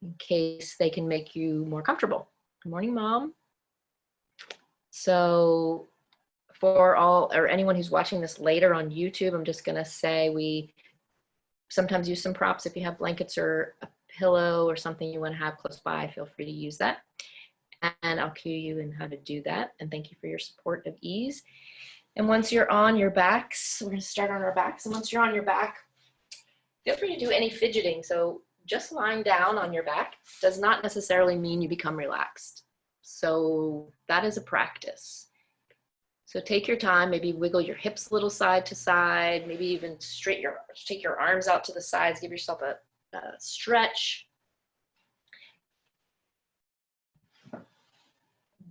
in case they can make you more comfortable. Good morning, Mom. So for all or anyone who's watching this later on YouTube, I'm just going to say we sometimes use some props. If you have blankets or a pillow or something you want to have close by, feel free to use that. And I'll cue you in how to do that. And thank you for your support of ease. And once you're on your backs, we're going to start on our backs. And once you're on your back, feel free to do any fidgeting. So just lying down on your back does not necessarily mean you become relaxed. So that is a practice. So take your time, maybe wiggle your hips a little side to side, maybe even take your arms out to the sides, give yourself a stretch.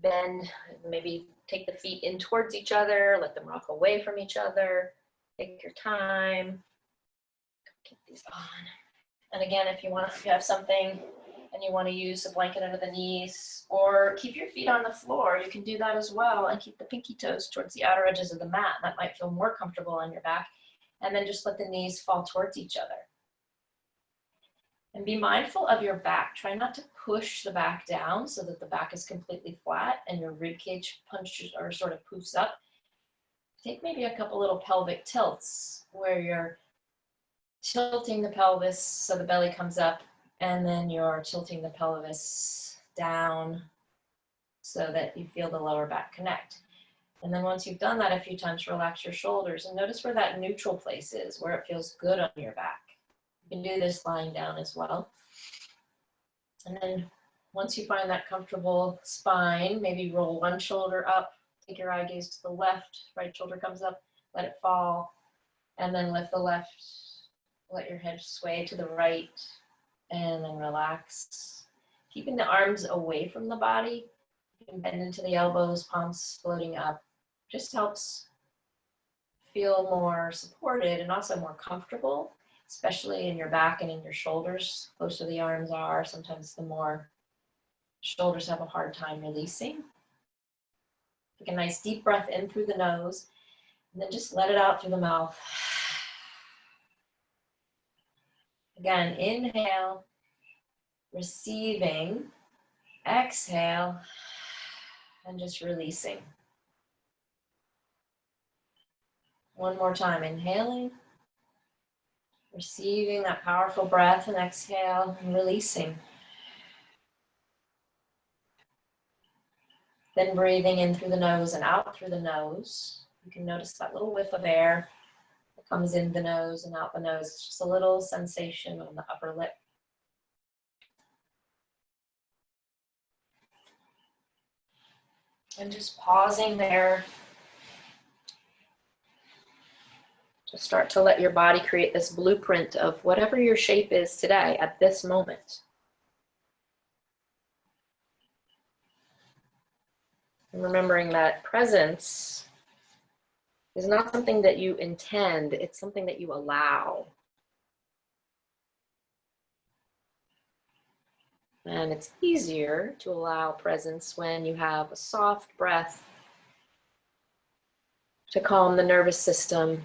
Bend, maybe take the feet in towards each other, let them rock away from each other. Take your time. Keep these on. And again, if you have something and you want to use a blanket under the knees or keep your feet on the floor, you can do that as well and keep the pinky toes towards the outer edges of the mat. That might feel more comfortable on your back. And then just let the knees fall towards each other. And be mindful of your back. Try not to push the back down so that the back is completely flat and your rib cage punches or sort of poofs up. Take maybe a couple little pelvic tilts where you're tilting the pelvis so the belly comes up, and then you're tilting the pelvis down so that you feel the lower back connect. And then once you've done that a few times, relax your shoulders and notice where that neutral place is, where it feels good on your back. You can do this lying down as well. And then once you find that comfortable spine, maybe roll one shoulder up, take your eye gaze to the left, right shoulder comes up, let it fall, and then lift the left, let your head sway to the right, and then relax. Keeping the arms away from the body, you can bend into the elbows, palms floating up, just helps feel more supported and also more comfortable, especially in your back and in your shoulders. The closer the arms are, sometimes the more shoulders have a hard time releasing. Take a nice deep breath in through the nose, and then just let it out through the mouth. Again, inhale, receiving, exhale, and just releasing. One more time, inhaling, receiving that powerful breath, and exhale, and releasing. Then breathing in through the nose and out through the nose. You can notice that little whiff of air that comes in the nose and out the nose. It's just a little sensation on the upper lip. And just pausing there. To start to let your body create this blueprint of whatever your shape is today at this moment. And remembering that presence is not something that you intend, it's something that you allow. And it's easier to allow presence when you have a soft breath to calm the nervous system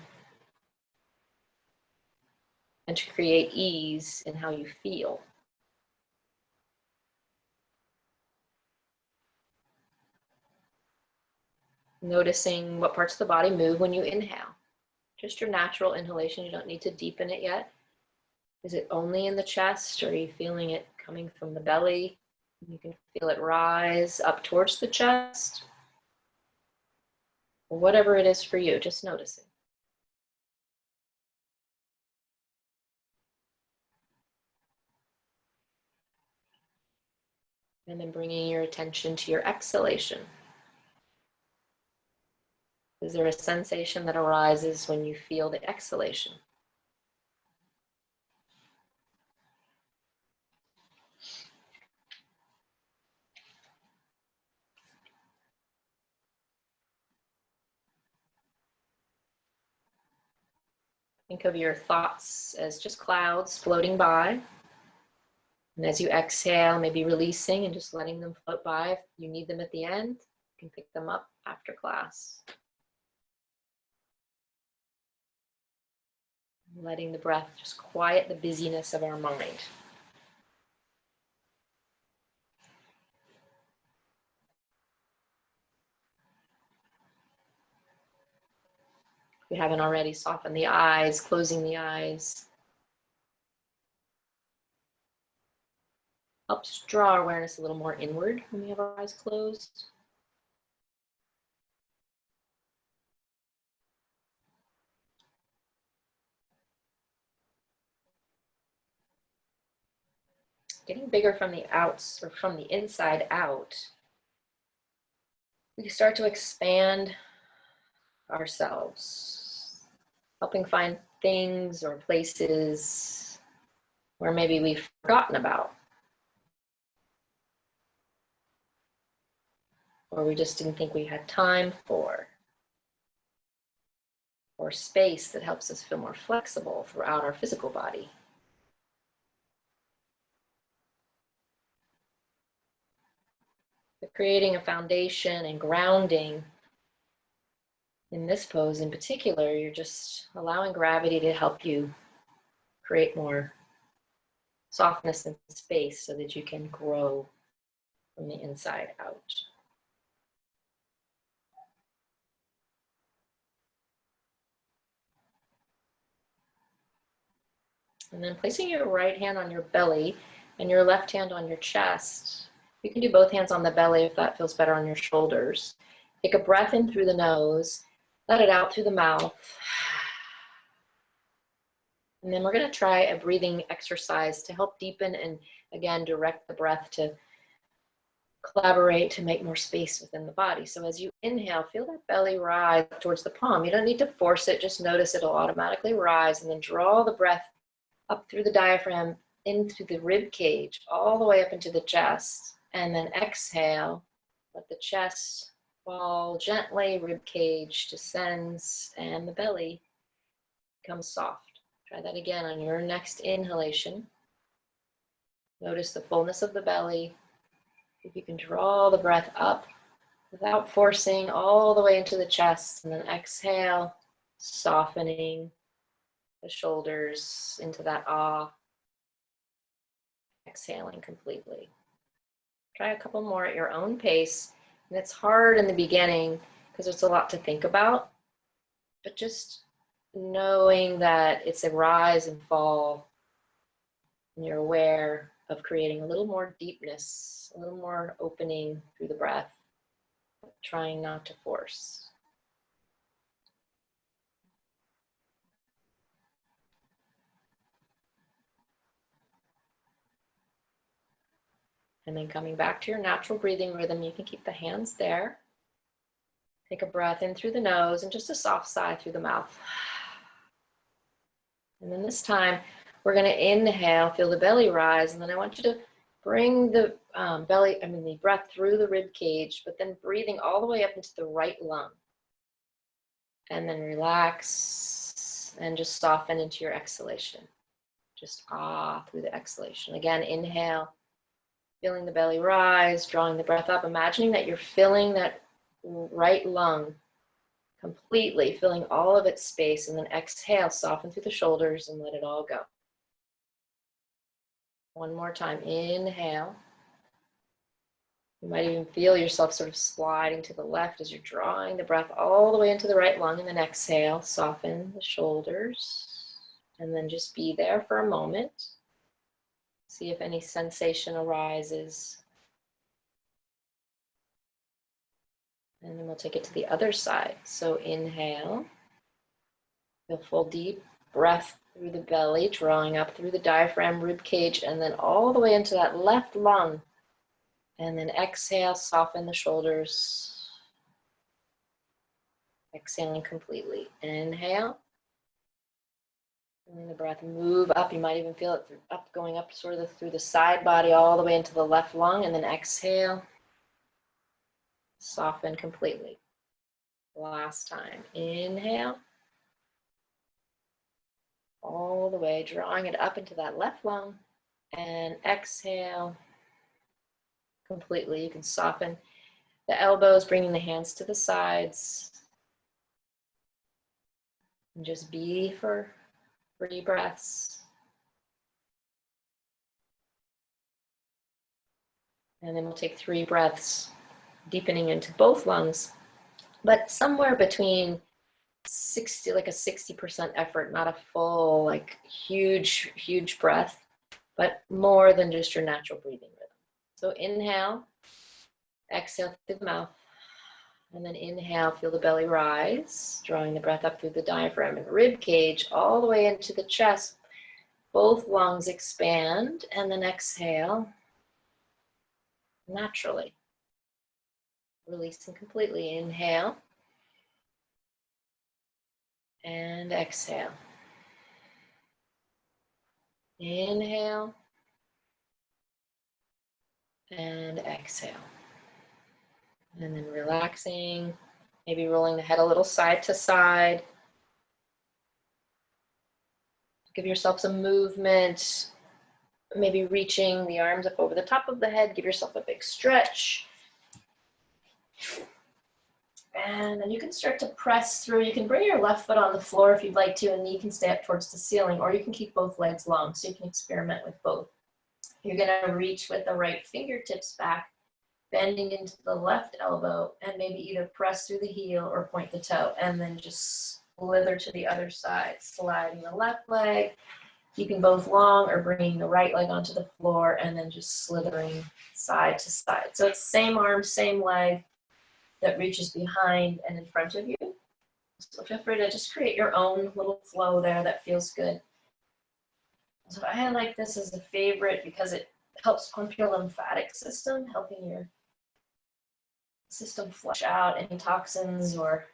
and to create ease in how you feel. Noticing what parts of the body move when you inhale. Just your natural inhalation, you don't need to deepen it yet. Is it only in the chest, or are you feeling it coming from the belly? You can feel it rise up towards the chest. Or whatever it is for you, just noticing. And then bringing your attention to your exhalation. Is there a sensation that arises when you feel the exhalation? Think of your thoughts as just clouds floating by. And as you exhale, maybe releasing and just letting them float by. If you need them at the end, you can pick them up after class. Letting the breath just quiet the busyness of our mind. If you haven't already, soften the eyes, closing the eyes. Helps draw our awareness a little more inward when we have our eyes closed. Getting bigger from the outs, or from the inside out, we start to expand ourselves, helping find things or places where maybe we've forgotten about, or we just didn't think we had time for, or space that helps us feel more flexible throughout our physical body. But creating a foundation and grounding in this pose in particular, you're just allowing gravity to help you create more softness and space so that you can grow from the inside out. And then placing your right hand on your belly and your left hand on your chest. You can do both hands on the belly if that feels better, on your shoulders. Take a breath in through the nose, let it out through the mouth. And then we're going to try a breathing exercise to help deepen and, again, direct the breath to collaborate to make more space within the body. So as you inhale, feel that belly rise towards the palm. You don't need to force it, just notice it'll automatically rise, and then draw the breath up through the diaphragm, into the rib cage, all the way up into the chest. And then exhale, let the chest fall gently, rib cage descends, and the belly becomes soft. Try that again on your next inhalation. Notice the fullness of the belly. If you can draw the breath up without forcing, all the way into the chest, and then exhale, softening the shoulders into that ah, exhaling completely. Try a couple more at your own pace. And it's hard in the beginning because there's a lot to think about, but just knowing that it's a rise and fall, and you're aware of creating a little more deepness, a little more opening through the breath, trying not to force. And then coming back to your natural breathing rhythm, you can keep the hands there. Take a breath in through the nose and just a soft sigh through the mouth. And then this time, we're going to inhale, feel the belly rise, and then I want you to bring the the breath through the rib cage, but then breathing all the way up into the right lung. And then relax and just soften into your exhalation. Just ah through the exhalation. Again, inhale, feeling the belly rise, drawing the breath up, imagining that you're filling that right lung completely, filling all of its space, and then exhale, soften through the shoulders and let it all go. One more time, inhale. You might even feel yourself sort of sliding to the left as you're drawing the breath all the way into the right lung, and then exhale, soften the shoulders, and then just be there for a moment. See if any sensation arises. And then we'll take it to the other side. So inhale, feel full deep breath through the belly, drawing up through the diaphragm, rib cage, and then all the way into that left lung. And then exhale, soften the shoulders. Exhaling completely. Inhale. And the breath move up. You might even feel it up, going up sort of through the side body all the way into the left lung. And then exhale. Soften completely. Last time. Inhale. All the way, drawing it up into that left lung. And exhale completely. You can soften the elbows, bringing the hands to the sides. And just be for 3 breaths. And then we'll take 3 breaths, deepening into both lungs. But somewhere between like a 60% effort, not a full, like huge breath, but more than just your natural breathing rhythm. So inhale, exhale through the mouth, and then inhale, feel the belly rise, drawing the breath up through the diaphragm and rib cage all the way into the chest. Both lungs expand, and then exhale naturally. Releasing completely. Inhale and exhale. Inhale and exhale. And then relaxing, maybe rolling the head a little side to side. Give yourself some movement, maybe reaching the arms up over the top of the head. Give yourself a big stretch. And then you can start to press through. You can bring your left foot on the floor if you'd like to, and you can stay up towards the ceiling, or you can keep both legs long, so you can experiment with both. You're gonna reach with the right fingertips back, bending into the left elbow, and maybe either press through the heel or point the toe, and then just slither to the other side, sliding the left leg, keeping both long, or bringing the right leg onto the floor, and then just slithering side to side. So it's same arm, same leg that reaches behind and in front of you. So feel free to just create your own little flow there that feels good. So I like this as a favorite because it helps pump your lymphatic system, helping your system flush out any toxins or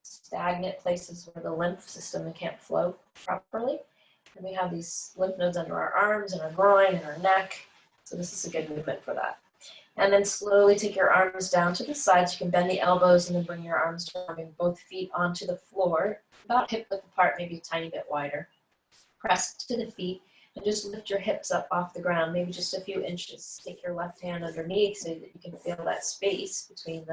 stagnant places where the lymph system can't flow properly. And we have these lymph nodes under our arms and our groin and our neck. So this is a good movement for that. And then slowly take your arms down to the sides. You can bend the elbows and then bring your arms down, bring both feet onto the floor, about hip width apart, maybe a tiny bit wider. Press to the feet and just lift your hips up off the ground, maybe just a few inches. Take your left hand underneath so that you can feel that space between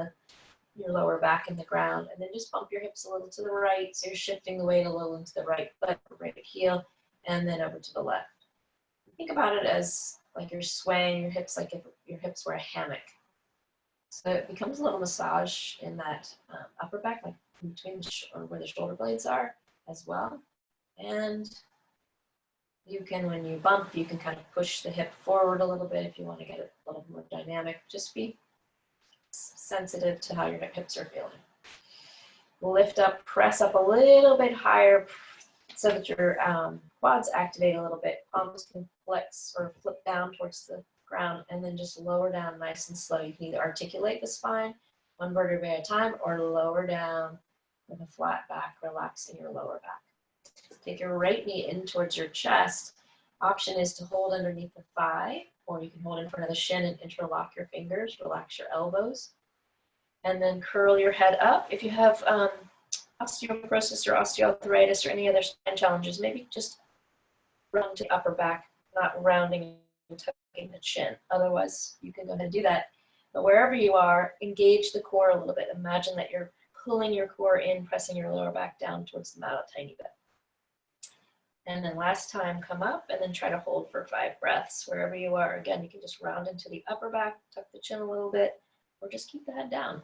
your lower back and the ground. And then just bump your hips a little to the right, so you're shifting the weight a little into the right foot, right heel, and then over to the left. Think about it as like you're swaying your hips like if your hips were a hammock. So it becomes a little massage in that upper back, like in between or where the shoulder blades are as well. And you can, when you bump, you can kind of push the hip forward a little bit if you want to get it a little more dynamic. Just be sensitive to how your hips are feeling. Lift up, press up a little bit higher so that your quads activate a little bit. Palms can flex or flip down towards the ground, and then just lower down nice and slow. You can either articulate the spine, one vertebrae at a time, or lower down with a flat back, relaxing your lower back. Take your right knee in towards your chest. Option is to hold underneath the thigh, or you can hold in front of the shin and interlock your fingers, relax your elbows, and then curl your head up. If you have osteoporosis or osteoarthritis or any other spine challenges, maybe just round to the upper back, not rounding and tucking the chin. Otherwise, you can go ahead and do that. But wherever you are, engage the core a little bit. Imagine that you're pulling your core in, pressing your lower back down towards the mat a tiny bit. And then last time, come up and then try to hold for 5 breaths. Wherever you are, again, you can just round into the upper back, tuck the chin a little bit, or just keep the head down.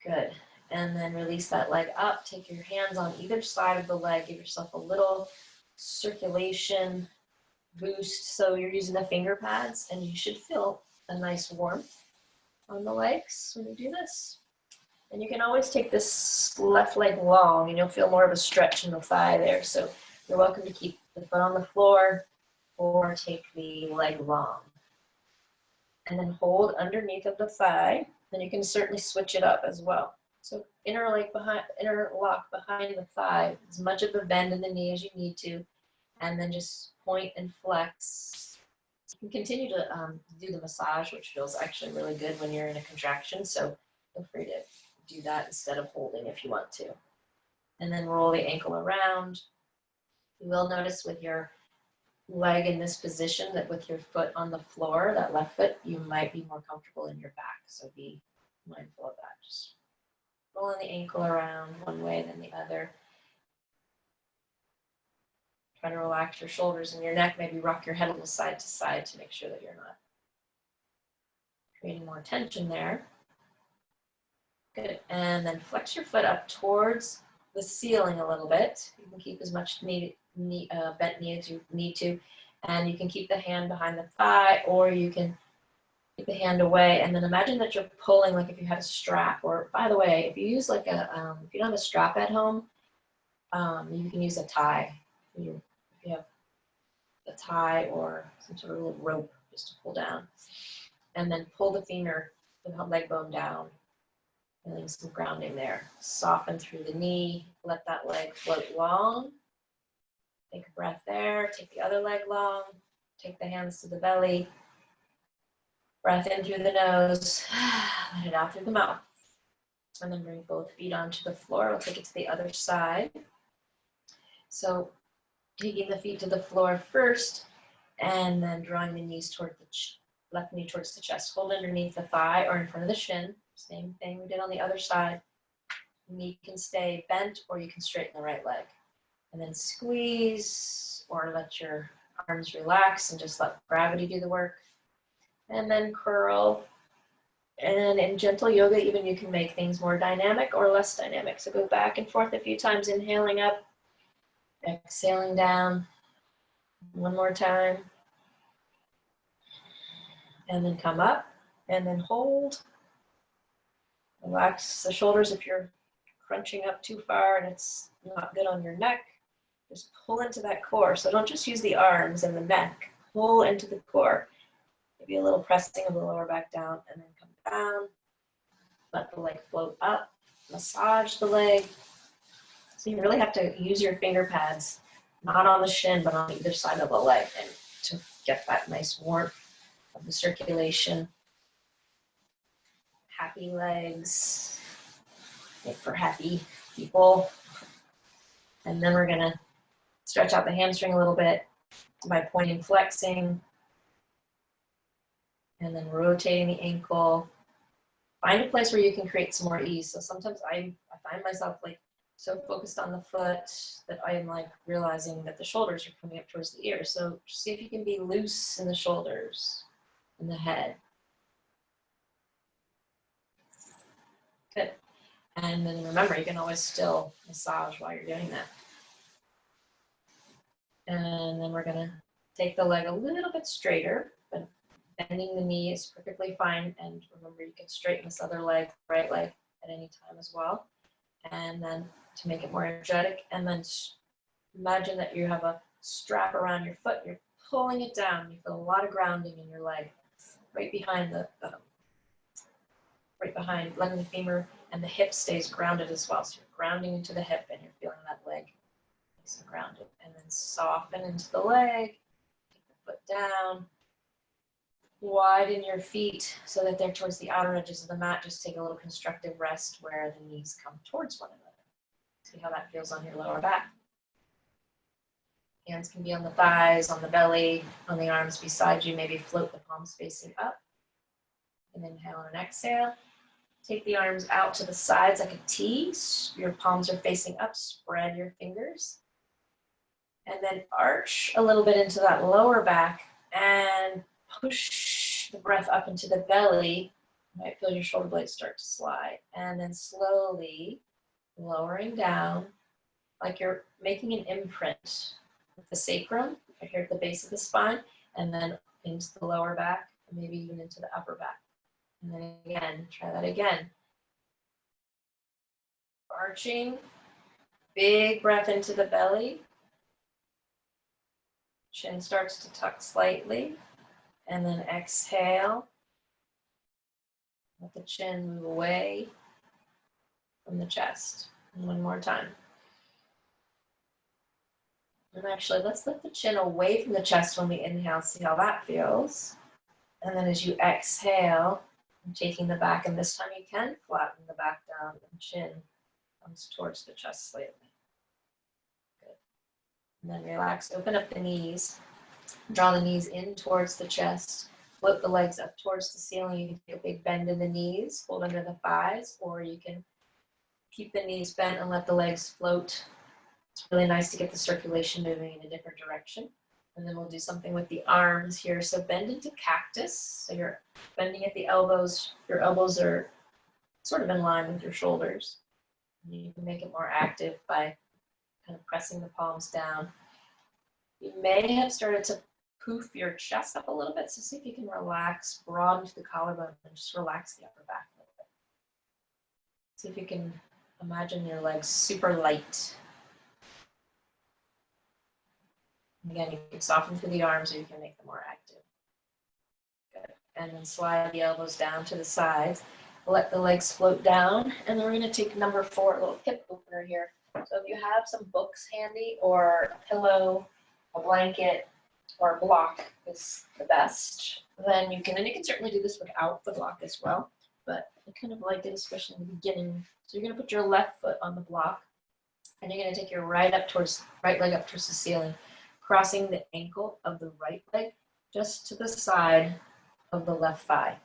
Good. And then release that leg up. Take your hands on either side of the leg. Give yourself a little circulation boost. So you're using the finger pads, and you should feel a nice warmth on the legs when you do this. And you can always take this left leg long, and you'll feel more of a stretch in the thigh there. So you're welcome to keep the foot on the floor or take the leg long. And then hold underneath of the thigh. Then you can certainly switch it up as well. So interlock behind the thigh, as much of a bend in the knee as you need to, and then just point and flex. You can continue to do the massage, which feels actually really good when you're in a contraction. So feel free to do that instead of holding if you want to. And then roll the ankle around. You will notice with your leg in this position that with your foot on the floor, that left foot, you might be more comfortable in your back. So be mindful of that. Just rolling the ankle around one way, then the other. Try to relax your shoulders and your neck. Maybe rock your head a little side to side to make sure that you're not creating more tension there. Good. And then flex your foot up towards the ceiling a little bit. You can keep as much bent knee as you need to. And you can keep the hand behind the thigh, or you can keep the hand away. And then imagine that you're pulling like if you had a strap. Or by the way, if you use like if you don't have a strap at home, you can use a tie. If you have a tie or some sort of little rope just to pull down. And then pull the femur, the leg bone down. Feeling some grounding there. Soften through the knee. Let that leg float long. Take a breath there. Take the other leg long. Take the hands to the belly. Breath in through the nose. Let it out through the mouth. And then bring both feet onto the floor. We'll take it to the other side. So taking the feet to the floor first, and then drawing the knees toward the left knee towards the chest. Hold underneath the thigh or in front of the shin. Same thing we did on the other side. Knee can stay bent, or you can straighten the right leg. And then squeeze, or let your arms relax and just let gravity do the work. And then curl. And in gentle yoga, even you can make things more dynamic or less dynamic. So go back and forth a few times, inhaling up, exhaling down. One more time. And then come up, and then hold. Relax the shoulders if you're crunching up too far and it's not good on your neck. Just pull into that core. So don't just use the arms and the neck. Pull into the core. Maybe a little pressing of the lower back down, and then come down. Let the leg float up. Massage the leg. So you really have to use your finger pads, not on the shin, but on either side of the leg, and to get that nice warmth of the circulation. Happy legs, make for happy people. And then we're gonna stretch out the hamstring a little bit by pointing, flexing, and then rotating the ankle. Find a place where you can create some more ease. So sometimes I find myself like so focused on the foot that I am like realizing that the shoulders are coming up towards the ears. So see if you can be loose in the shoulders and the head. Good. And then remember, you can always still massage while you're doing that. And then we're gonna take the leg a little bit straighter, but bending the knee is perfectly fine. And remember, you can straighten this other leg, right leg, at any time as well. And then to make it more energetic, and then imagine that you have a strap around your foot, you're pulling it down. You feel a lot of grounding in your leg, right behind letting the femur and the hip stays grounded as well. So you're grounding into the hip and you're feeling that leg nice and grounded. And then soften into the leg, take the foot down, widen your feet so that they're towards the outer edges of the mat. Just take a little constructive rest where the knees come towards one another. See how that feels on your lower back. Hands can be on the thighs, on the belly, on the arms beside you. Maybe float the palms facing up. And inhale and exhale. Take the arms out to the sides like a T. Your palms are facing up. Spread your fingers. And then arch a little bit into that lower back and push the breath up into the belly. You might feel your shoulder blades start to slide. And then slowly lowering down like you're making an imprint with the sacrum, right here at the base of the spine, and then into the lower back, and maybe even into the upper back. And then again, try that again. Arching, big breath into the belly. Chin starts to tuck slightly. And then exhale. Let the chin move away from the chest. And one more time. And actually, let's lift the chin away from the chest when we inhale. See how that feels. And then as you exhale, taking the back, and this time you can flatten the back down and chin comes towards the chest slightly. Good. And then relax, open up the knees. Draw the knees in towards the chest. Float the legs up towards the ceiling. You can take a big bend in the knees, hold under the thighs, or you can keep the knees bent and let the legs float. It's really nice to get the circulation moving in a different direction. And then we'll do something with the arms here. So bend into cactus. So you're bending at the elbows. Your elbows are sort of in line with your shoulders. You can make it more active by kind of pressing the palms down. You may have started to poof your chest up a little bit, so see if you can relax, broaden to the collarbone, and just relax the upper back a little bit. See if you can imagine your legs super light. Again, you can soften through the arms or you can make them more active. Good. And then slide the elbows down to the sides. Let the legs float down. And then we're going to take number 4, a little hip opener here. So if you have some books handy or a pillow, a blanket, or a block is the best, then you can certainly do this without the block as well. But I kind of like it, especially in the beginning. So you're going to put your left foot on the block. And you're going to take your right leg up towards the ceiling, crossing the ankle of the right leg just to the side of the left thigh.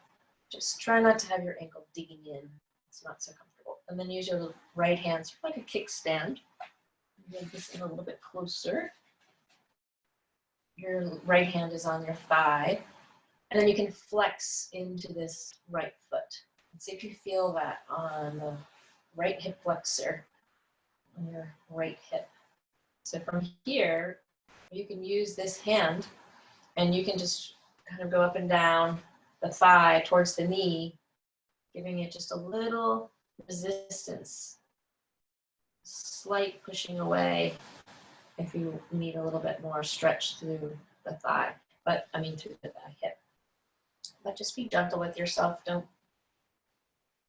Just try not to have your ankle digging in. It's not so comfortable. And then use your right hand sort of like a kickstand. Get this in a little bit closer. Your right hand is on your thigh. And then you can flex into this right foot. And see if you feel that on the right hip flexor, on your right hip. So from here, you can use this hand and you can just kind of go up and down the thigh towards the knee, giving it just a little resistance, slight pushing away if you need a little bit more stretch through the thigh, through the hip. But just be gentle with yourself. Don't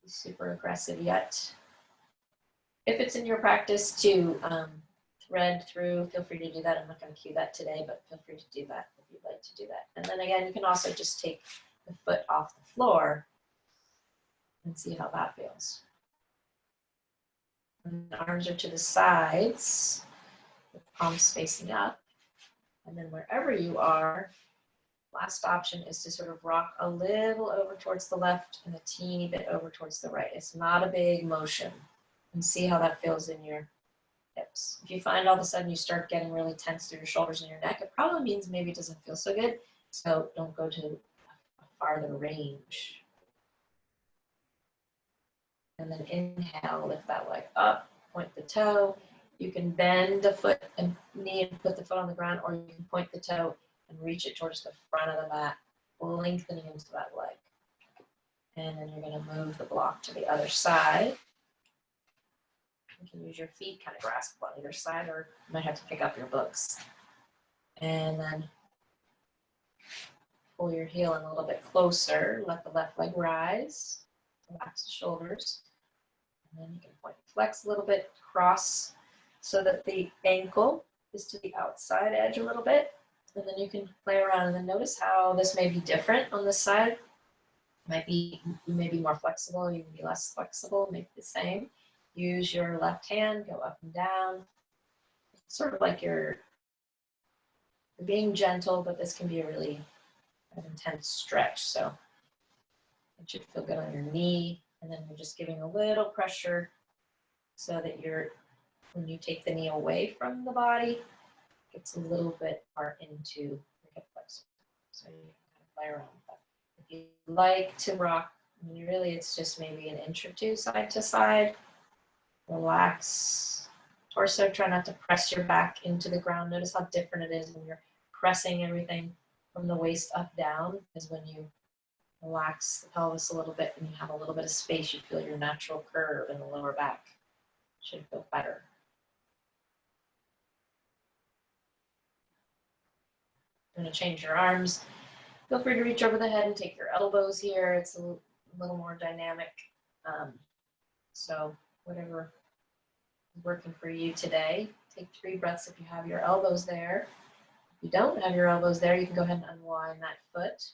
be super aggressive yet. If it's in your practice to thread through, feel free to do that. I'm not going to cue that today, but feel free to do that if you'd like to do that. And then again, you can also just take the foot off the floor and see how that feels. And the arms are to the sides, with the palms facing up. And then wherever you are, last option is to sort of rock a little over towards the left and a teeny bit over towards the right. It's not a big motion. And see how that feels in your hips. If you find all of a sudden you start getting really tense through your shoulders and your neck, it probably means maybe it doesn't feel so good. So don't go to a farther range. And then inhale, lift that leg up, point the toe. You can bend the foot and knee and put the foot on the ground, or you can point the toe and reach it towards the front of the mat, lengthening into that leg. And then you're going to move the block to the other side. You can use your feet, kind of grasp on either side, or you might have to pick up your books. And then pull your heel in a little bit closer. Let the left leg rise. Relax the shoulders. And then you can point and flex a little bit, cross so that the ankle is to the outside edge a little bit. And then you can play around and then notice how this may be different on this side. You may be more flexible, you can be less flexible, make the same. Use your left hand, go up and down. It's sort of like you're being gentle, but this can be a really intense stretch. So it should feel good on your knee. And then you're just giving a little pressure so that when you take the knee away from the body, it gets a little bit more into your hip flexor. So you can kind of play around with that. If you like to rock, really it's just maybe an inch or two side to side. Relax torso. Try not to press your back into the ground. Notice how different it is when you're pressing everything from the waist up down, is when you relax the pelvis a little bit and you have a little bit of space, you feel your natural curve in the lower back. Should feel better. You're going to change your arms. Feel free to reach over the head and take your elbows here. It's a little more dynamic. So whatever is working for you today. Take 3 breaths if you have your elbows there. If you don't have your elbows there, you can go ahead and unwind that foot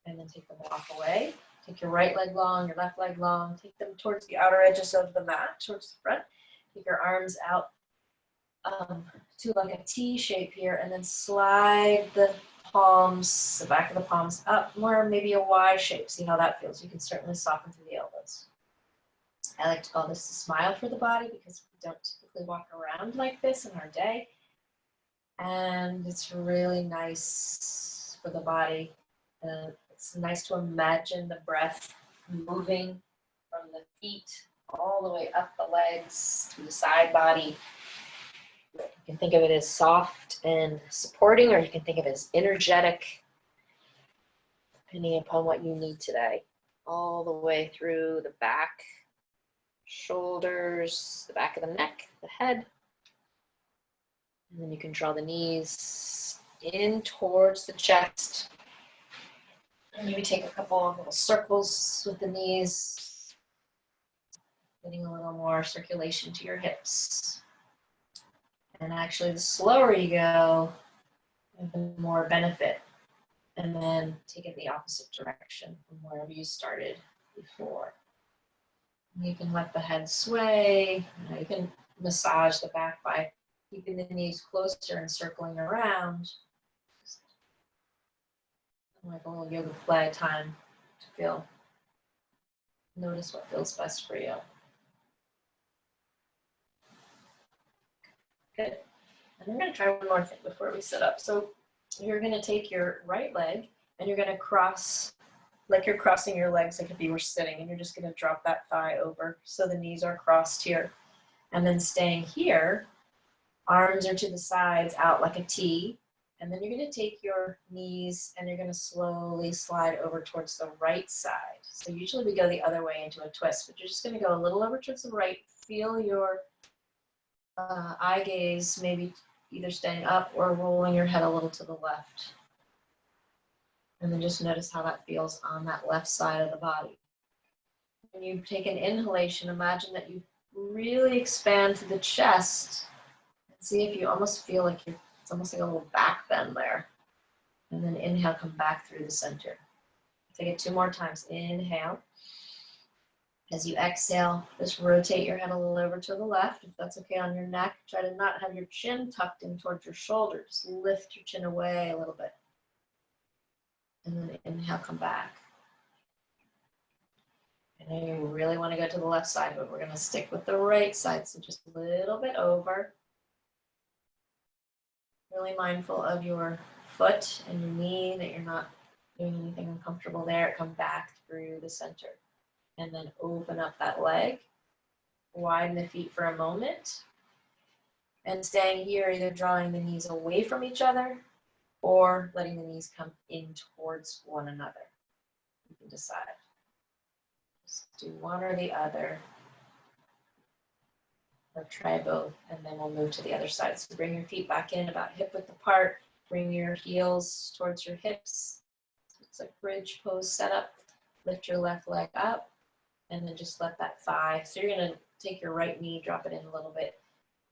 and then take them off away. Take your right leg long, your left leg long. Take them towards the outer edges of the mat, towards the front. Take your arms out to like a T shape here, and then slide the palms, the back of the palms up, more maybe a Y shape. See how that feels. You can certainly soften through the elbows. I like to call this a smile for the body because we don't typically walk around like this in our day. And it's really nice for the body. It's nice to imagine the breath moving from the feet all the way up the legs to the side body. You can think of it as soft and supporting, or you can think of it as energetic, depending upon what you need today. All the way through the back, shoulders, the back of the neck, the head. And then you can draw the knees in towards the chest. And maybe take a couple of little circles with the knees, getting a little more circulation to your hips. And actually, the slower you go, the more benefit. And then take it the opposite direction from wherever you started before. You can let the head sway. You can massage the back by keeping the knees closer and circling around. Like a little yoga play time to notice what feels best for you. Good. And we're going to try one more thing before we sit up. So you're going to take your right leg and you're going to cross, like you're crossing your legs like if you were sitting, and you're just going to drop that thigh over so the knees are crossed here. And then staying here, arms are to the sides out like a T. And then you're going to take your knees and you're going to slowly slide over towards the right side. So usually we go the other way into a twist, but you're just going to go a little over towards the right. Feel your eye gaze maybe either staying up or rolling your head a little to the left. And then just notice how that feels on that left side of the body. When you take an inhalation, imagine that you really expand to the chest. And see if you almost feel like it's almost like a little back bend there. And then inhale, come back through the center. Take it 2 more times. Inhale. As you exhale, just rotate your head a little over to the left, if that's okay on your neck. Try to not have your chin tucked in towards your shoulder. Just lift your chin away a little bit. And then inhale, come back. I know you really want to go to the left side, but we're going to stick with the right side. So just a little bit over. Really mindful of your foot and your knee, that you're not doing anything uncomfortable there. Come back through the center. And then open up that leg. Widen the feet for a moment. And staying here, either drawing the knees away from each other or letting the knees come in towards one another. You can decide. Just do one or the other. Or try both, and then we'll move to the other side. So bring your feet back in about hip width apart. Bring your heels towards your hips. It's a bridge pose setup. Lift your left leg up, and then just let that thigh. So you're going to take your right knee, drop it in a little bit,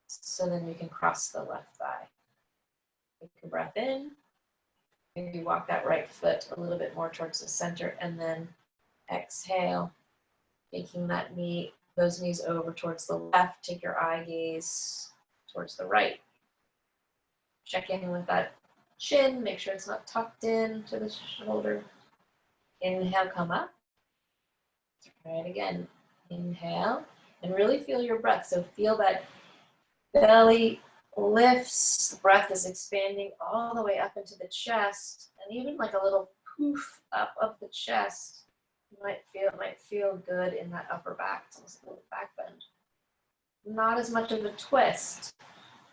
so then you can cross the left thigh. Take a breath in. Maybe walk that right foot a little bit more towards the center, and then exhale, taking that knee, those knees over towards the left. Take your eye gaze towards the right. Check in with that chin. Make sure it's not tucked in to the shoulder. Inhale, come up. Try it again. Inhale, and really feel your breath. So feel that belly lifts. The breath is expanding all the way up into the chest, and even like a little poof up of the chest. You might feel good in that upper back. It's almost like a little back bend. Not as much of a twist.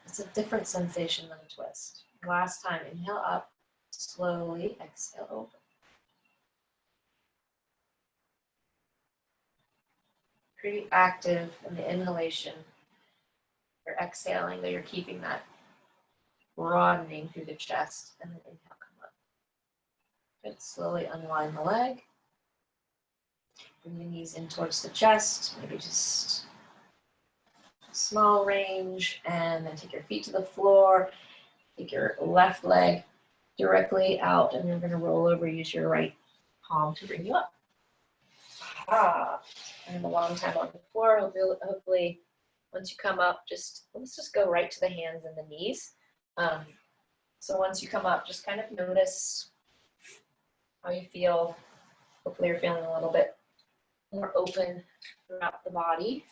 It's a different sensation than a twist. Last time, inhale up, slowly exhale over. Pretty active in the inhalation. You're exhaling, though you're keeping that broadening through the chest, and then inhale, come up. Good. Slowly unwind the leg. Bring the knees in towards the chest, maybe just small range, and then take your feet to the floor. Take your left leg directly out, and you're going to roll over. Use your right palm to bring you up. And a long time on the floor. Hopefully, once you come up, let's just go right to the hands and the knees. So once you come up, just kind of notice how you feel. Hopefully, you're feeling a little bit more open throughout the body.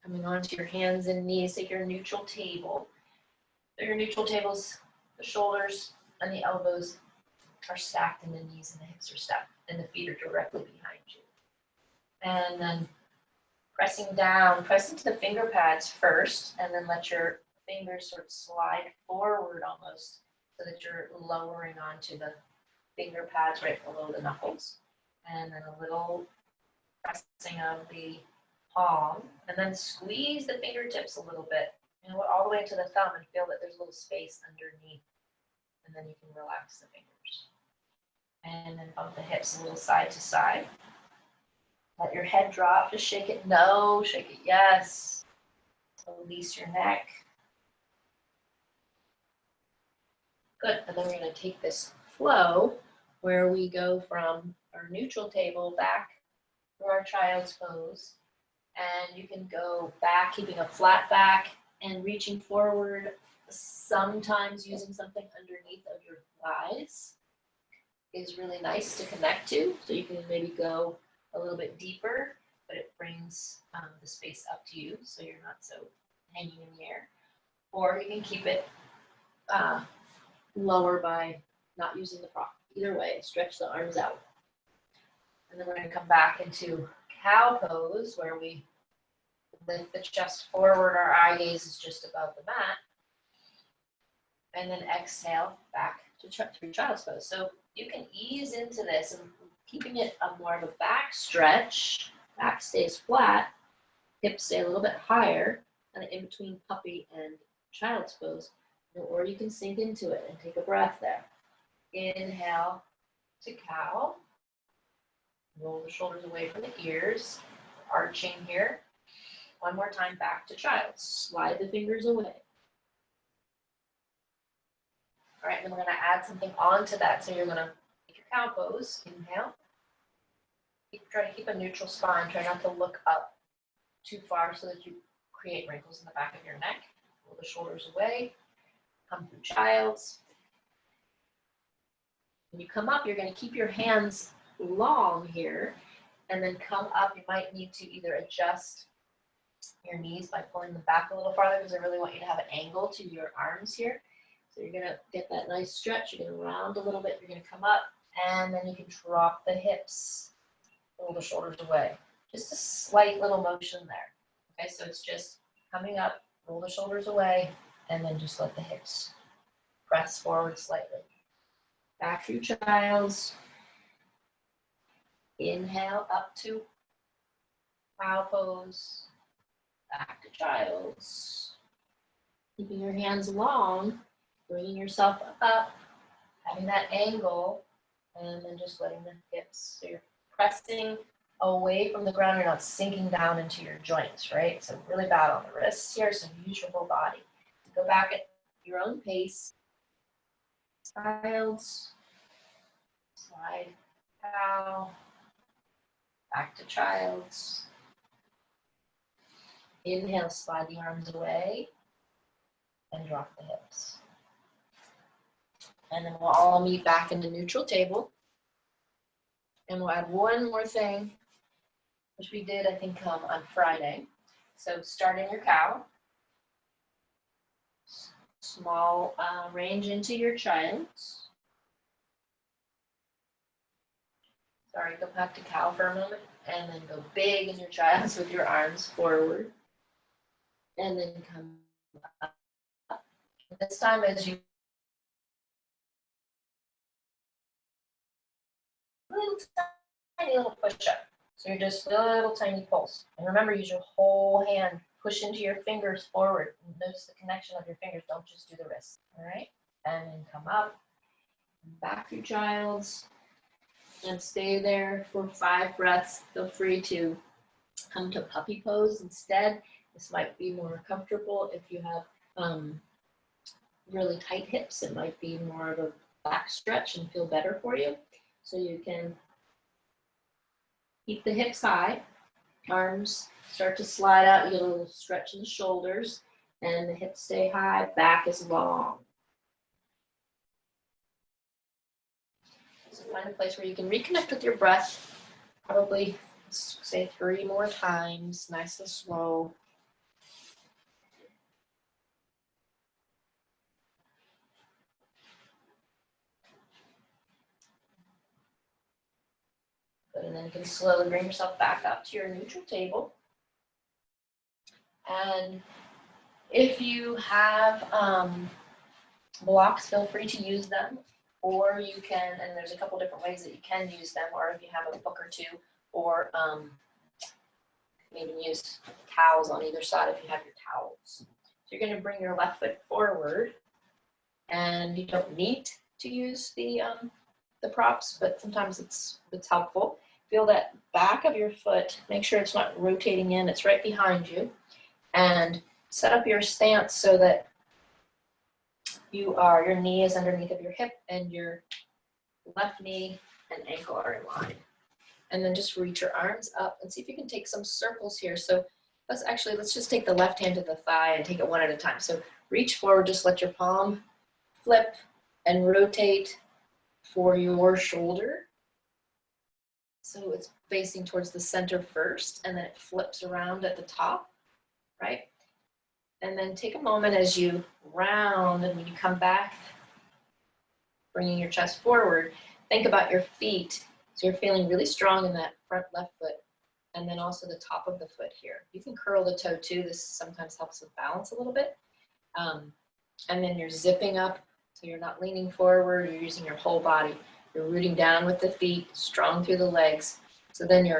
Coming onto your hands and knees, take your neutral table. So your neutral tables, the shoulders and the elbows are stacked, and the knees and the hips are stacked, and the feet are directly behind you. And then pressing down, press into the finger pads first, and then let your fingers sort of slide forward almost so that you're lowering onto the finger pads right below the knuckles. And then a little pressing of the palm, and then squeeze the fingertips a little bit, and all the way into the thumb, and feel that there's a little space underneath, and then you can relax the fingers. And then bump the hips a little side to side. Let your head drop, just shake it, no, shake it, yes. Release your neck. Good, and then we're gonna take this flow where we go from our neutral table back to our child's pose. And you can go back, keeping a flat back and reaching forward, sometimes using something underneath of your thighs is really nice to connect to. So you can maybe go a little bit deeper, but it brings the space up to you so you're not so hanging in the air. Or you can keep it lower by not using the prop. Either way, stretch the arms out. And then we're going to come back into cow pose where we lift the chest forward, our eye gaze is just above the mat. And then exhale back to child's pose. So you can ease into this and keeping it more of a back stretch. Back stays flat, hips stay a little bit higher, and in between puppy and child's pose. Or you can sink into it and take a breath there. Inhale to cow. Roll the shoulders away from the ears, arching here. One more time, back to child. Slide the fingers away. All right, then we're going to add something onto that. So you're going to make your cow pose. Inhale. Try to keep a neutral spine. Try not to look up too far so that you create wrinkles in the back of your neck. Roll the shoulders away. Come through child's. When you come up, you're going to keep your hands long here, and then come up. You might need to either adjust your knees by pulling them back a little farther, because I really want you to have an angle to your arms here. So you're going to get that nice stretch. You're going to round a little bit. You're going to come up, and then you can drop the hips, roll the shoulders away. Just a slight little motion there. Okay, so it's just coming up, roll the shoulders away, and then just let the hips press forward slightly. Back through child's. Inhale up to cow pose. Back to child's. Keeping your hands long, bringing yourself up, having that angle, and then just letting the hips. So you're pressing away from the ground. You're not sinking down into your joints, right? So really bad on the wrists here, so use your whole body. Go back at your own pace. Child's. Slide cow. Back to child's. Inhale, slide the arms away and drop the hips. And then we'll all meet back in the neutral table. And we'll add one more thing, which we did, I think, on Friday. So starting your cow. Small range into your child's. Sorry, go back to cow for a moment, and then go big in your child's with your arms forward. And then come up. This time as you little push up. So you're just little tiny pulse. And remember, use your whole hand. Push into your fingers forward. Notice the connection of your fingers. Don't just do the wrist. All right? And then come up. Back through child's. And stay there for 5 breaths. Feel free to come to puppy pose instead. This might be more comfortable if you have really tight hips. It might be more of a back stretch and feel better for you. So you can keep the hips high, arms start to slide out, you get a little stretch in the shoulders, and the hips stay high, back is long. So find a place where you can reconnect with your breath, probably say 3 more times, nice and slow. Good, and then you can slowly bring yourself back up to your neutral table. And if you have blocks, feel free to use them, or you can, and there's a couple different ways that you can use them, or if you have a book or two, or you can even use towels on either side if you have your towels. So you're going to bring your left foot forward, and you don't need to use the props, but sometimes it's helpful. Feel that back of your foot, make sure it's not rotating in, it's right behind you, and set up your stance so that your knee is underneath of your hip and your left knee and ankle are in line. And then just reach your arms up and see if you can take some circles here. So let's just take the left hand to the thigh and take it one at a time. So reach forward, just let your palm flip and rotate for your shoulder. So it's facing towards the center first, and then it flips around at the top, right? And then take a moment as you round, and when you come back, bringing your chest forward, think about your feet. So you're feeling really strong in that front left foot, and then also the top of the foot here. You can curl the toe too. This sometimes helps with balance a little bit. And then you're zipping up, so you're not leaning forward, you're using your whole body. You're rooting down with the feet, strong through the legs. So then you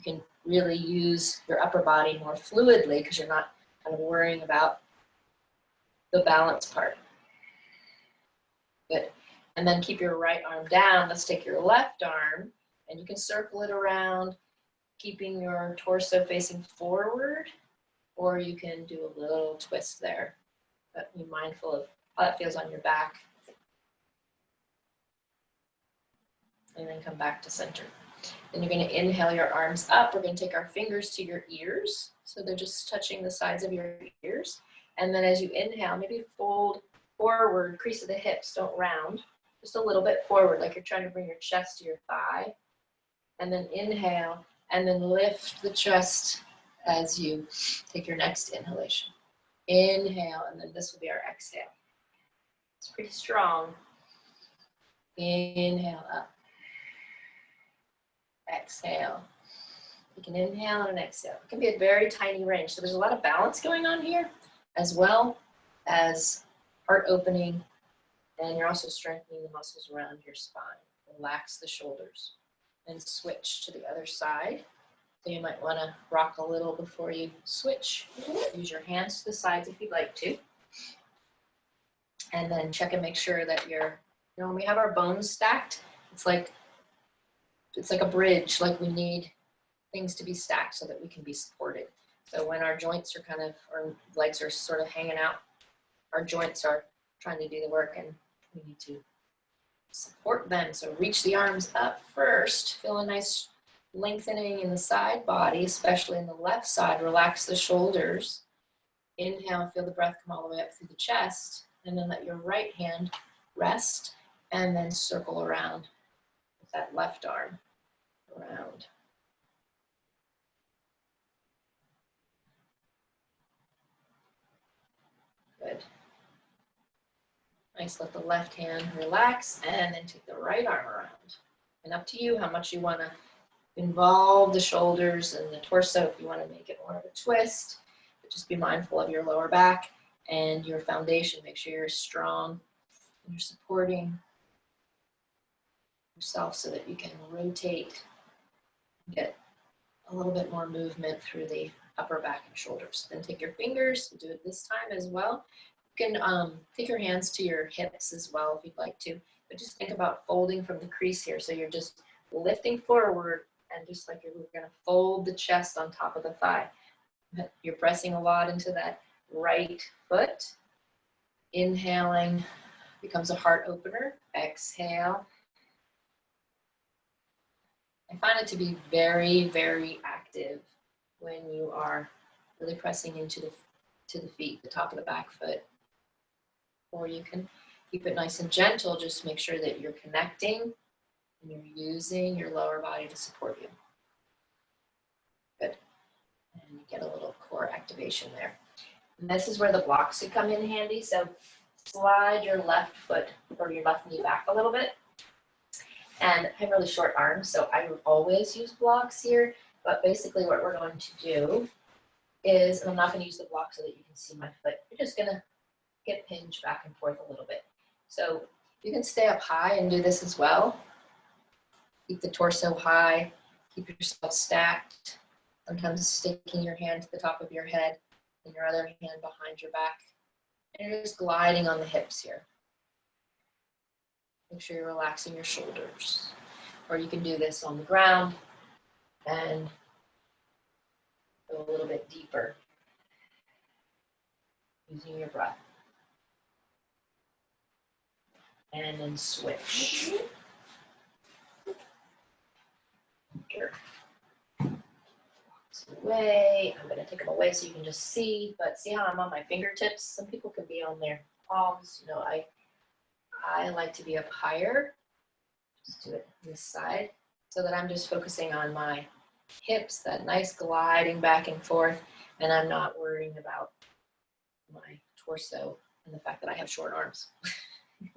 can really use your upper body more fluidly because you're not kind of worrying about the balance part. Good. And then keep your right arm down. Let's take your left arm, and you can circle it around, keeping your torso facing forward, or you can do a little twist there. But be mindful of how that feels on your back. And then come back to center. Then you're going to inhale your arms up. We're going to take our fingers to your ears. So they're just touching the sides of your ears. And then as you inhale, maybe fold forward, crease of the hips, don't round. Just a little bit forward, like you're trying to bring your chest to your thigh. And then inhale, and then lift the chest as you take your next inhalation. Inhale, and then this will be our exhale. It's pretty strong. Inhale up. Exhale. You can inhale and exhale. It can be a very tiny range. So there's a lot of balance going on here, as well as heart opening, and you're also strengthening the muscles around your spine. Relax the shoulders and switch to the other side. So you might want to rock a little before you switch. Use your hands to the sides if you'd like to. And then check and make sure that when we have our bones stacked, it's like a bridge, like we need things to be stacked so that we can be supported. So when our joints are our legs are sort of hanging out, our joints are trying to do the work, and we need to support them. So reach the arms up first. Feel a nice lengthening in the side body, especially in the left side. Relax the shoulders. Inhale, feel the breath come all the way up through the chest, and then let your right hand rest, and then circle around with that left arm around. Good. Nice, let the left hand relax, and then take the right arm around. And up to you how much you want to involve the shoulders and the torso, if you want to make it more of a twist. But just be mindful of your lower back and your foundation. Make sure you're strong and you're supporting yourself so that you can rotate and get a little bit more movement through the upper back and shoulders. Then take your fingers, do it this time as well. You can take your hands to your hips as well if you'd like to, but just think about folding from the crease here. So you're just lifting forward, and just like you're going to fold the chest on top of the thigh. You're pressing a lot into that right foot. Inhaling becomes a heart opener. Exhale. I find it to be very, very active when you are really pressing into the feet, the top of the back foot. Or you can keep it nice and gentle. Just make sure that you're connecting and you're using your lower body to support you. Good. And you get a little core activation there. And this is where the blocks could come in handy. So slide your left foot or your left knee back a little bit. And I have really short arms, so I always use blocks here. But basically what we're going to do is, and I'm not going to use the block so that you can see my foot. You're just going to get pinged back and forth a little bit. So you can stay up high and do this as well. Keep the torso high, keep yourself stacked. Sometimes sticking your hand to the top of your head and your other hand behind your back. And you're just gliding on the hips here. Make sure you're relaxing your shoulders. Or you can do this on the ground and go a little bit deeper using your breath. And then switch. Sure. Away. I'm going to take them away so you can just see, but see how I'm on my fingertips? Some people can be on their palms. You know, I like to be up higher. Just do it on this side so that I'm just focusing on my hips, that nice gliding back and forth, and I'm not worrying about my torso and the fact that I have short arms.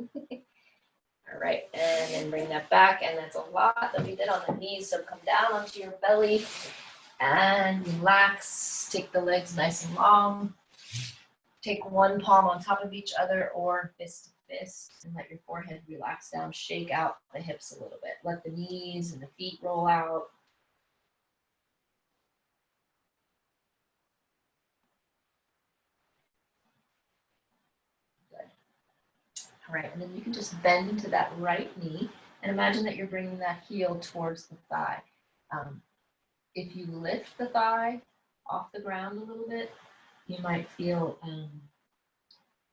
All right, and then bring that back, and that's a lot that we did on the knees, so come down onto your belly and relax. Take the legs nice and long. Take one palm on top of each other or fist to fist, and let your forehead relax down. Shake out the hips a little bit. Let the knees and the feet roll out. Good. All right, and then you can just bend into that right knee and imagine that you're bringing that heel towards the thigh. If you lift the thigh off the ground a little bit, you might feel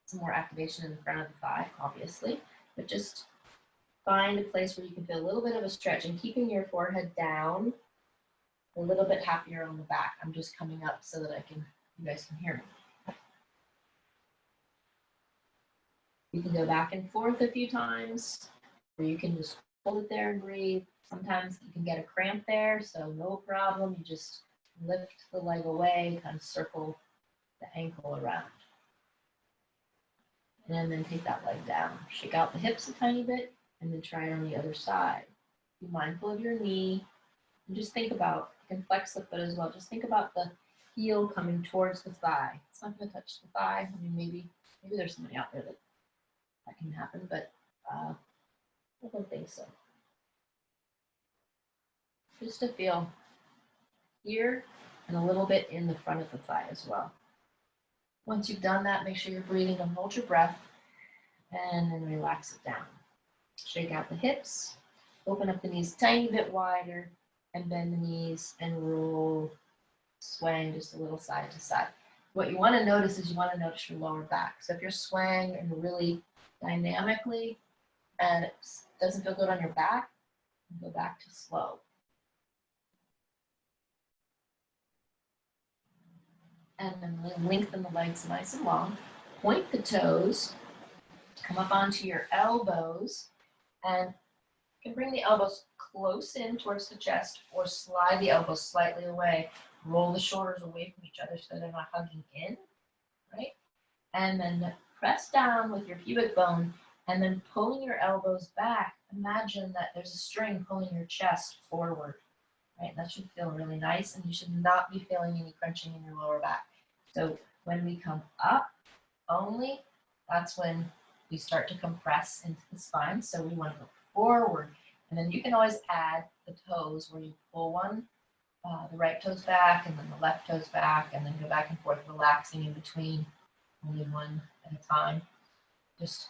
some more activation in the front of the thigh, obviously, but just find a place where you can feel a little bit of a stretch and keeping your forehead down, a little bit happier on the back. I'm just coming up so that you guys can hear me. You can go back and forth a few times, or you can just hold it there and breathe. Sometimes you can get a cramp there, so no problem. You just lift the leg away, kind of circle the ankle around. And then take that leg down. Shake out the hips a tiny bit, and then try it on the other side. Be mindful of your knee, and just think about, you can flex the foot as well, just think about the heel coming towards the thigh. It's not going to touch the thigh. I mean, maybe there's somebody out there that can happen, but I don't think so. Just to feel here and a little bit in the front of the thigh as well. Once you've done that, make sure you're breathing and hold your breath, and then relax it down. Shake out the hips, open up the knees a tiny bit wider, and bend the knees and roll, swaying just a little side to side. What you want to notice is you want to notice your lower back. So if you're swaying and really dynamically and it doesn't feel good on your back, go back to slow. And then lengthen the legs nice and long. Point the toes, come up onto your elbows, and you can bring the elbows close in towards the chest or slide the elbows slightly away. Roll the shoulders away from each other so they're not hugging in, right? And then press down with your pubic bone and then pulling your elbows back. Imagine that there's a string pulling your chest forward, right? That should feel really nice, and you should not be feeling any crunching in your lower back. So when we come up only, that's when we start to compress into the spine. So we want to go forward. And then you can always add the toes where you pull one, the right toes back, and then the left toes back, and then go back and forth, relaxing in between, only one at a time. Just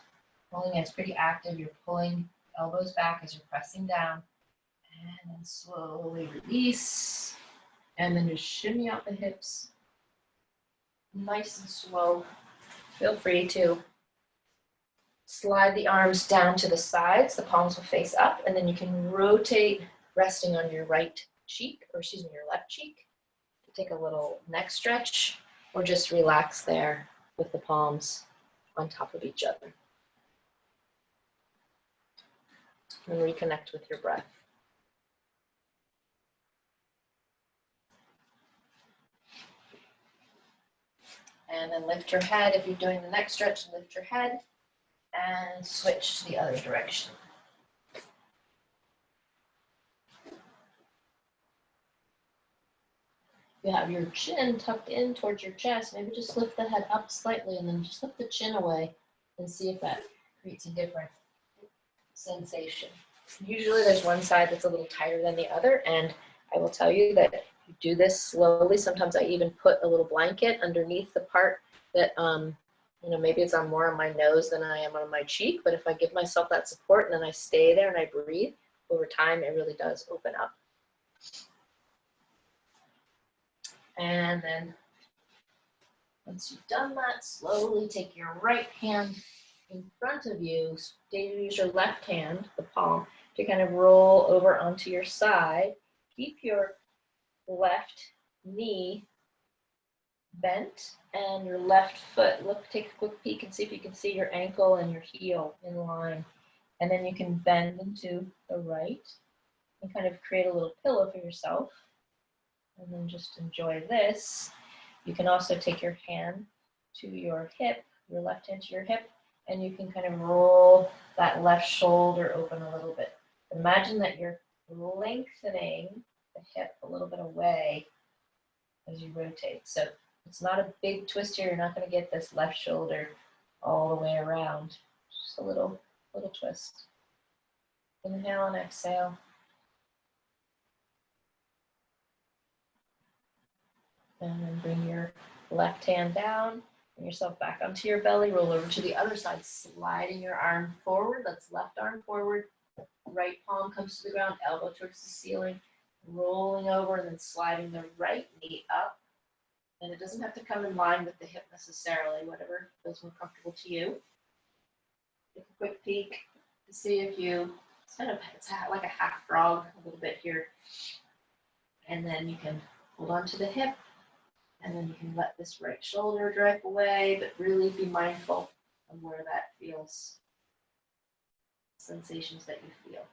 pulling, it's pretty active. You're pulling elbows back as you're pressing down, and then slowly release, and then just shimmy out the hips, nice and slow. Feel free to slide the arms down to the sides, the palms will face up, and then you can rotate, resting on your right cheek, or excuse me, your left cheek. Take a little neck stretch, or just relax there with the palms on top of each other. And reconnect with your breath. And then lift your head. If you're doing the neck stretch, lift your head and switch to the other direction. You have your chin tucked in towards your chest, maybe just lift the head up slightly and then just lift the chin away and see if that creates a different sensation. Usually there's one side that's a little tighter than the other, and I will tell you that you do this slowly. Sometimes I even put a little blanket underneath the part that, maybe it's on more on my nose than I am on my cheek, but if I give myself that support and then I stay there and I breathe, over time it really does open up. And then once you've done that, slowly take your right hand in front of you. Use your left hand, the palm, to kind of roll over onto your side. Keep your left knee bent and your left foot. Take a quick peek and see if you can see your ankle and your heel in line. And then you can bend into the right and kind of create a little pillow for yourself. And then just enjoy this. You can also take your hand to your hip, your left hand to your hip, and you can kind of roll that left shoulder open a little bit. Imagine that you're lengthening the hip a little bit away as you rotate. So it's not a big twist here. You're not going to get this left shoulder all the way around. Just a little twist. Inhale and exhale. And then bring your left hand down, bring yourself back onto your belly, roll over to the other side, sliding your arm forward. That's left arm forward. Right palm comes to the ground, elbow towards the ceiling, rolling over and then sliding the right knee up. And it doesn't have to come in line with the hip necessarily, whatever feels more comfortable to you. Take a quick peek to see if it's like a half frog a little bit here. And then you can hold on to the hip. And then you can let this right shoulder drape away, but really be mindful of where that feels, sensations that you feel.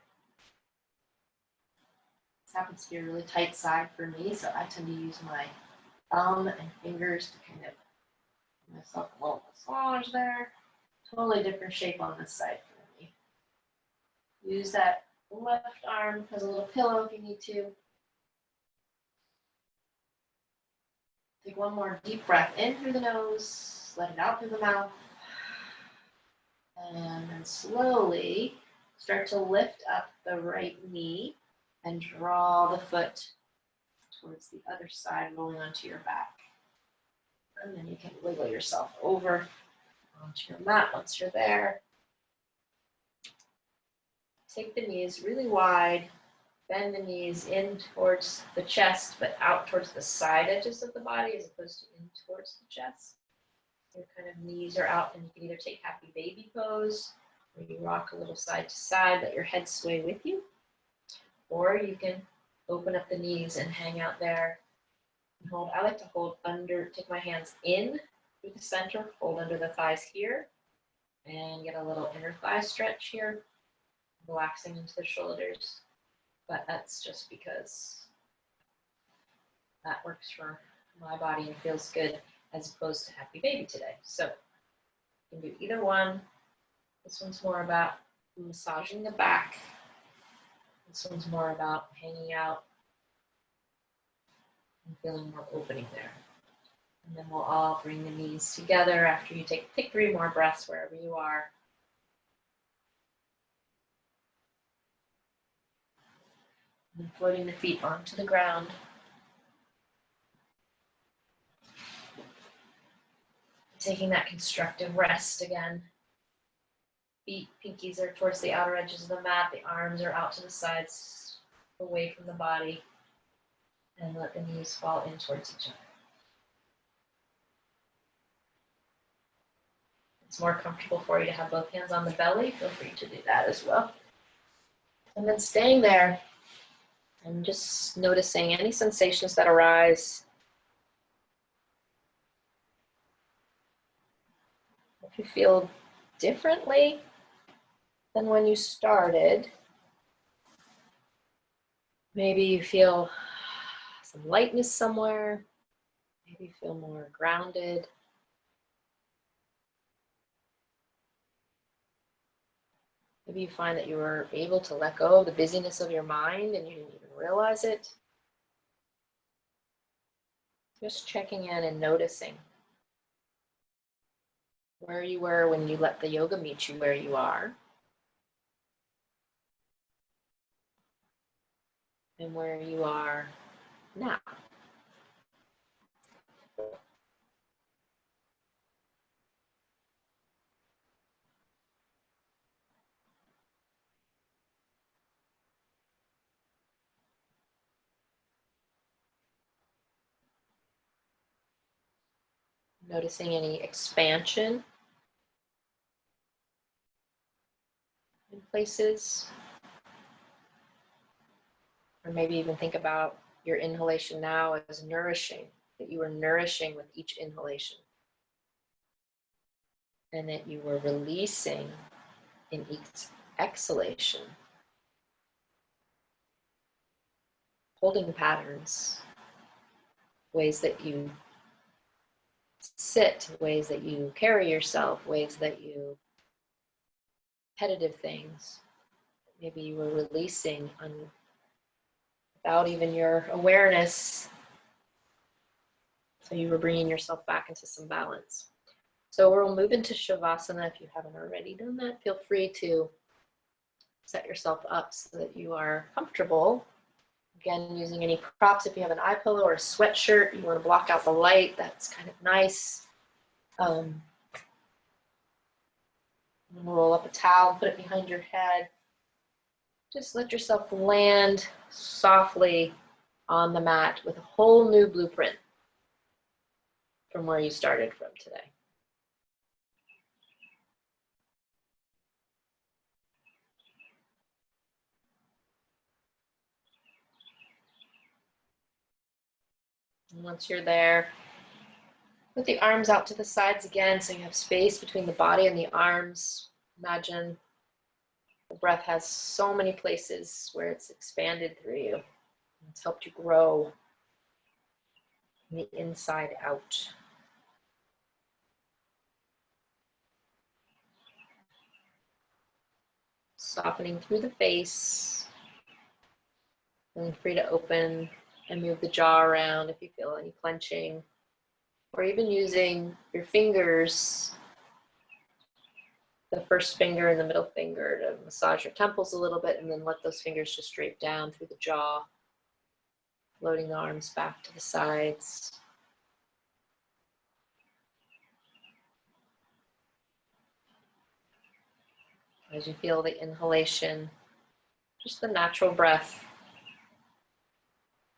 This happens to be a really tight side for me, so I tend to use my thumb and fingers to kind of give myself a little massage there. Totally different shape on this side for me. Use that left arm as a little pillow if you need to. Take one more deep breath in through the nose, let it out through the mouth. And then slowly start to lift up the right knee and draw the foot towards the other side, rolling onto your back. And then you can wiggle yourself over onto your mat once you're there. Take the knees really wide. Bend the knees in towards the chest, but out towards the side edges of the body as opposed to in towards the chest. Your kind of knees are out, and you can either take happy baby pose, where you rock a little side to side, let your head sway with you, or you can open up the knees and hang out there. And hold. I like to hold under, take my hands in through the center, hold under the thighs here, and get a little inner thigh stretch here, relaxing into the shoulders. But that's just because that works for my body and feels good as opposed to happy baby today. So you can do either one. This one's more about massaging the back. This one's more about hanging out and feeling more opening there. And then we'll all bring the knees together after you take 3 more breaths wherever you are. And floating the feet onto the ground. Taking that constructive rest again. Feet, pinkies are towards the outer edges of the mat. The arms are out to the sides, away from the body. And let the knees fall in towards each other. If it's more comfortable for you to have both hands on the belly, feel free to do that as well. And then staying there and just noticing any sensations that arise. If you feel differently than when you started, maybe you feel some lightness somewhere, maybe you feel more grounded. Maybe you find that you were able to let go of the busyness of your mind and you didn't even realize it. Just checking in and noticing where you were when you let the yoga meet you where you are, and where you are now. Noticing any expansion in places, or maybe even think about your inhalation now as nourishing, that you were nourishing with each inhalation, and that you were releasing in each exhalation, holding patterns, ways that you sit, ways that you carry yourself, ways that you, repetitive things. Maybe you were releasing without even your awareness. So you were bringing yourself back into some balance. So we'll move into Shavasana. If you haven't already done that, feel free to set yourself up so that you are comfortable. Again, using any props. If you have an eye pillow or a sweatshirt, you want to block out the light. That's kind of nice. Roll up a towel, put it behind your head. Just let yourself land softly on the mat with a whole new blueprint from where you started from today. And once you're there, put the arms out to the sides again so you have space between the body and the arms. Imagine the breath has so many places where it's expanded through you. It's helped you grow from the inside out. Softening through the face. Feeling free to open and move the jaw around if you feel any clenching. Or even using your fingers, the first finger and the middle finger, to massage your temples a little bit, and then let those fingers just drape down through the jaw, floating the arms back to the sides. As you feel the inhalation, just the natural breath,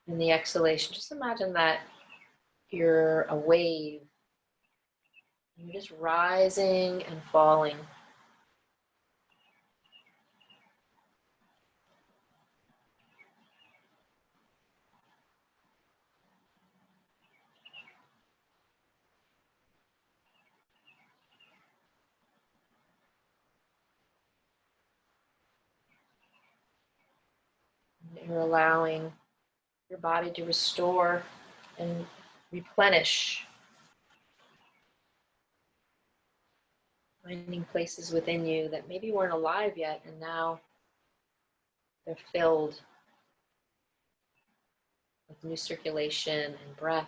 and the exhalation, just imagine that you're a wave. You're just rising and falling. You're allowing your body to restore and replenish, finding places within you that maybe weren't alive yet, and now they're filled with new circulation and breath.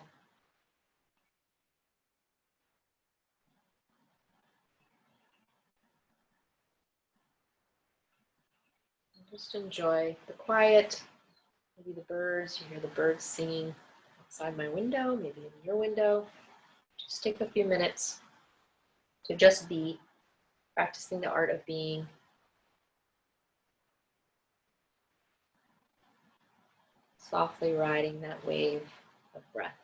Just enjoy the quiet, maybe the birds. You hear the birds singing outside my window, maybe in your window. Just take a few minutes to just be, practicing the art of being. Softly riding that wave of breath.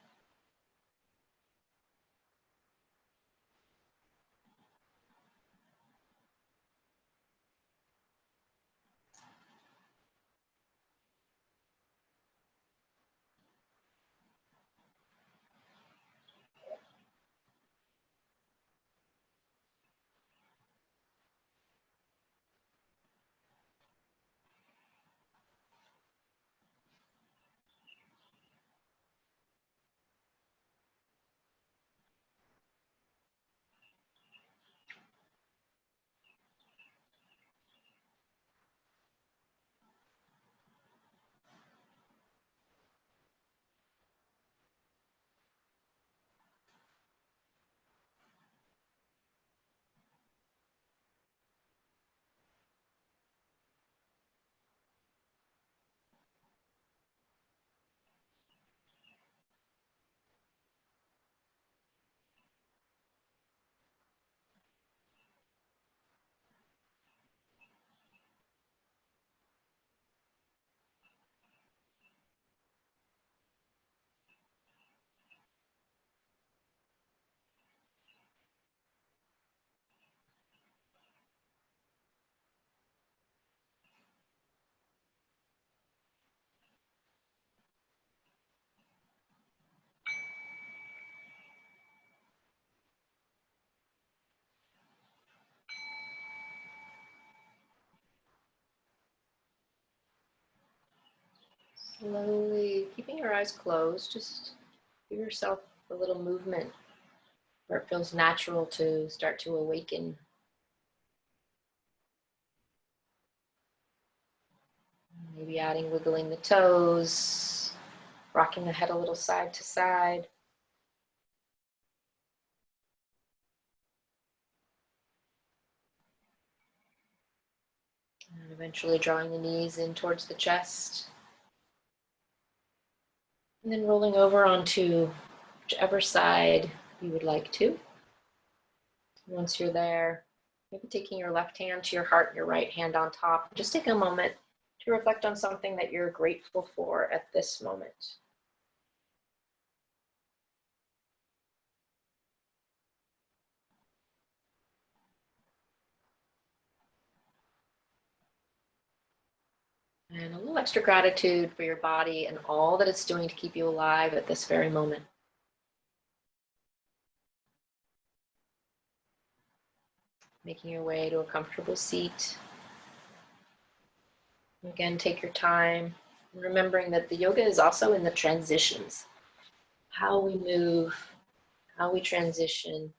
slowly, keeping your eyes closed, just give yourself a little movement where it feels natural to start to awaken. Maybe adding wiggling the toes, rocking the head a little side to side. And eventually drawing the knees in towards the chest. And then rolling over onto whichever side you would like to. Once you're there, maybe taking your left hand to your heart and your right hand on top. Just take a moment to reflect on something that you're grateful for at this moment. And a little extra gratitude for your body and all that it's doing to keep you alive at this very moment. Making your way to a comfortable seat. Again, take your time, remembering that the yoga is also in the transitions. How we move, how we transition.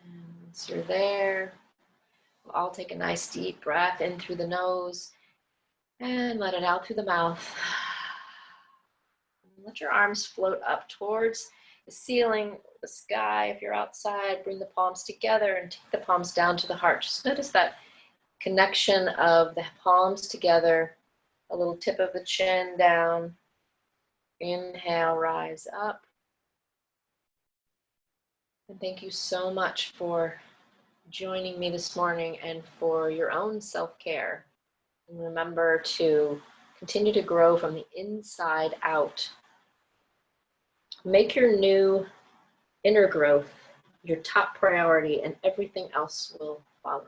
And once you're there, we'll all take a nice deep breath in through the nose and let it out through the mouth. Let your arms float up towards the ceiling, the sky. If you're outside, bring the palms together and take the palms down to the heart. Just notice that connection of the palms together, a little tip of the chin down. Inhale, rise up. And thank you so much for joining me this morning and for your own self-care. And remember to continue to grow from the inside out. Make your new inner growth your top priority, and everything else will follow.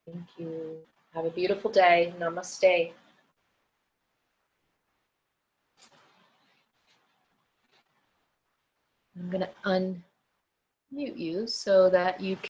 Thank you. Have a beautiful day. Namaste. I'm going to unmute you so that you can